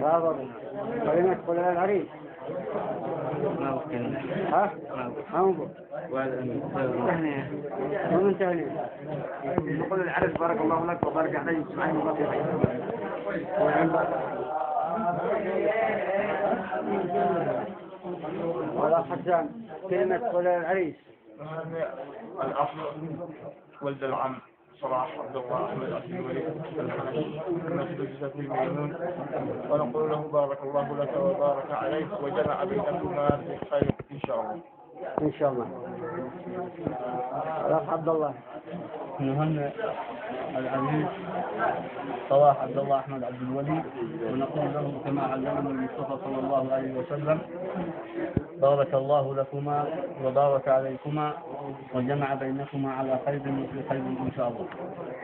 برافو. كلمة قول العريس. ها؟ أنظر. ومن ثانية. نقول العريس بارك الله لك وبارك عليك سبحان الله في خير. ولا حسان كلمة قول العريس. الأخ ولد العم صلاح عبد الله أحمد عبد الوليد المسجد في الميمون، ونقول له بارك الله لك وبارك عليك وجمع بينكما في خير إن شاء الله. إن شاء الله. الأخ عبد الله. نهنئ العزيز صلاح عبد الله أحمد عبد الوليد، ونقول له كما علمنا المصطفى صلى الله عليه وسلم: بارك الله لكما وبارك عليكما وجمع بينكما على خير مثل خير إن شاء الله.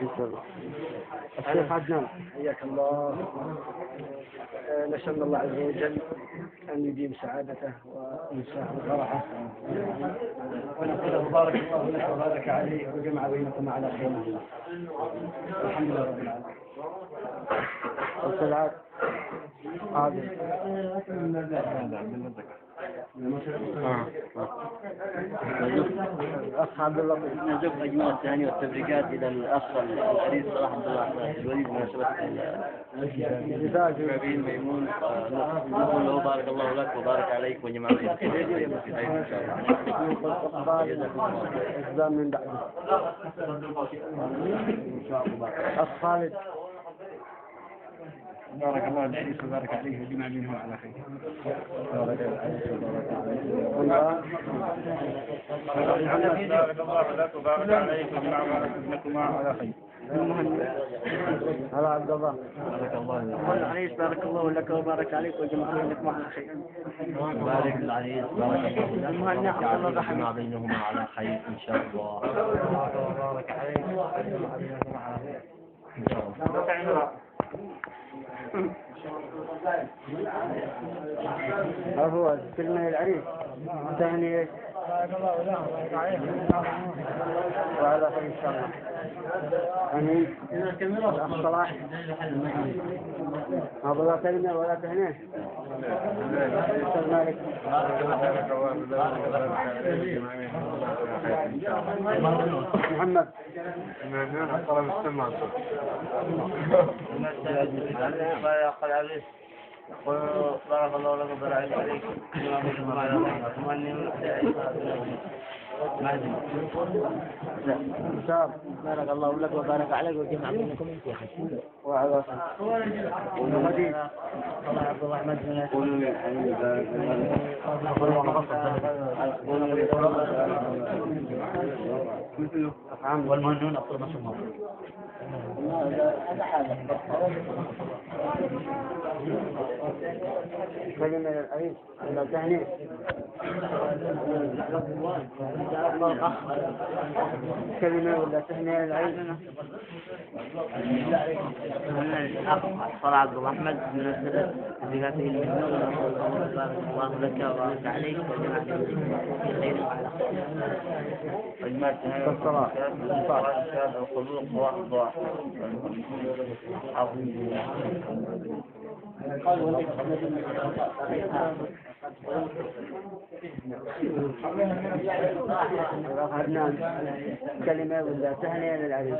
إن شاء الله. الشيخ عدنان حياك الله. نسأل الله عز وجل أن يديم سعادته وينساه فرحه، ونقول بارك الله لك وبارك عليه وجمع بينكما على خير. الحمد لله رب العالمين. والسلام عادل. الأخ عبد اللطيف. نزف مجموعة التهاني والتبريكات إلى الأخ العزيز صلاح عبد الله أحمد الوليد بمناسبة الربيع ميمون. نقول له بارك الله لك وبارك عليك وجمع بينك في خير إن شاء الله. إقدام من بعده. أخ خالد. بارك الله العزيز وبارك عليه وجمع بينهم على خير. بارك الله لك وبارك عليك وجمع بينكما على خير. هلا عبد الله. بارك الله قل العريس بارك الله لك وبارك عليك وجمع بينكما على خير. بارك العزيز بارك الله لك وبارك عليك وجمع بينهما على خير إن شاء الله. بارك عليك وجمع بينكما على خير إن شاء الله. هو كلمة العريس ثاني وعلى خير إن شاء الله. أمين. الأخ صلاح أبغى كلمة ولا تهنئ. أستاذ مالك. محمد. بارك الله لك وبارك عليك. بارك الله لك وبارك عليك وجمع بينكم في خير. وعلى ونمديد. عبد الله أحمد والمهنون أفضل ما سمعوا. كلمة العريس ولا تهنئ. كلمة ولا تهنئ العريس. صلاح عبد الله أحمد من الزكاة بارك الله لك وبارك عليك وجمع بينكم في خير وعلى خير. الصلاة. الخلوق واحد عظيم. عدنان كلمة ولا تهنئة للعريس.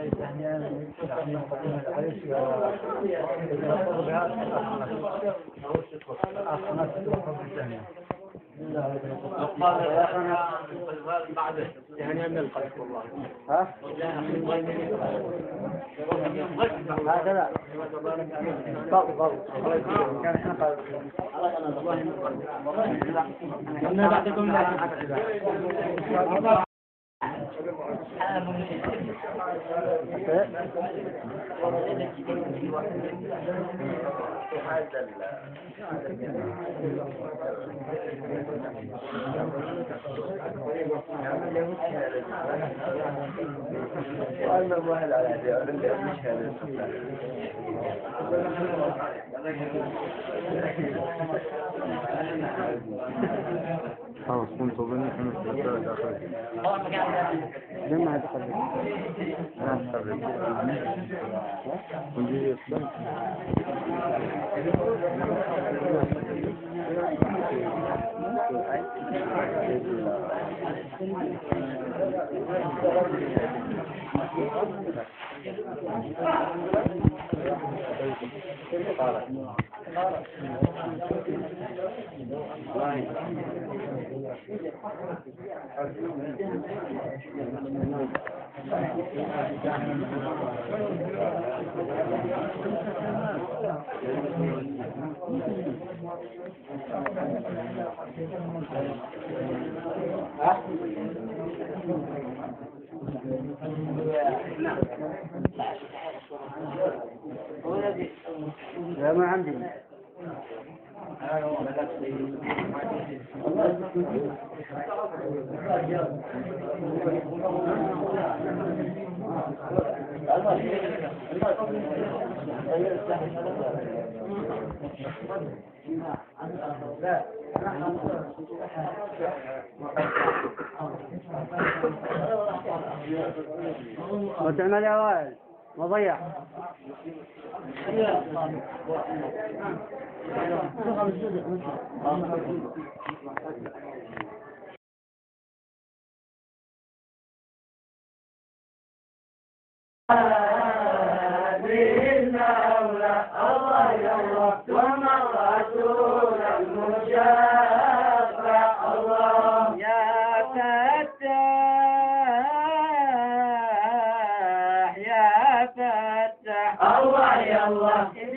قال يا أخنا بعده يعني من القلب والله. ها؟ هكذا. قل. كان احنا قل. أنا بعدكم لا. وأنا الله العافية خلاص منتظرين احنا الثلاثة داخل. جمع تقريبا. أنا أتخرج. ونجي الصبح. لا ما عندي. وتعمل يا وائل ما ضيع.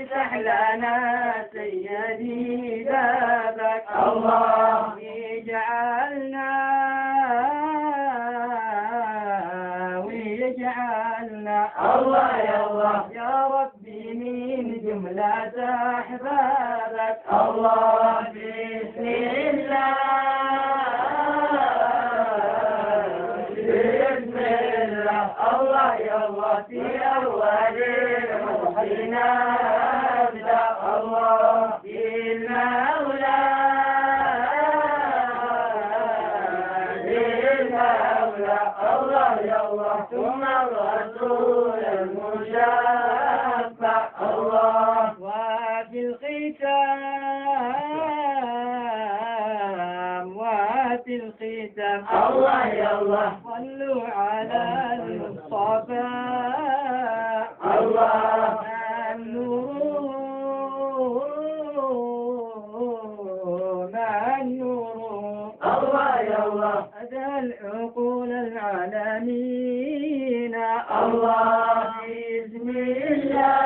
افتح لنا سيدي بابك الله يجعلنا ويجعلنا الله يا الله يا ربي من جملة أحبابك الله بسم الله بسم الله الله يا الله في أول المحسنين الله بالمولى بالمولى الله يا الله ثم الرسول المشفع الله وفي الختام الله يا الله صلوا على المصطفى الله أدى العقول العالمين الله بسم الله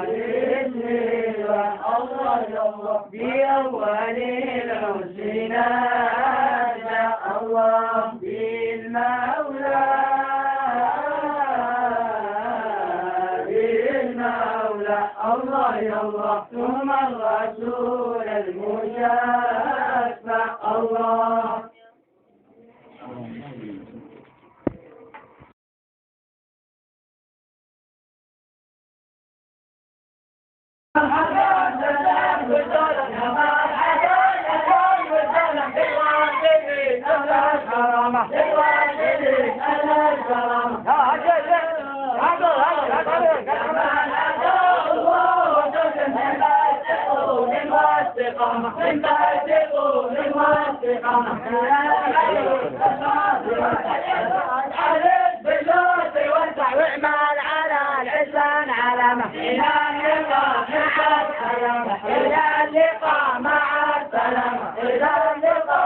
بسم الله الله يا الله بأول الحسن الله بالمولى بالمولى الله يا الله ثم الرسول المشفع الله واعمل على الحسن علامة إلى اللقاء مع السلامة إلى اللقاء مع السلامة إلى اللقاء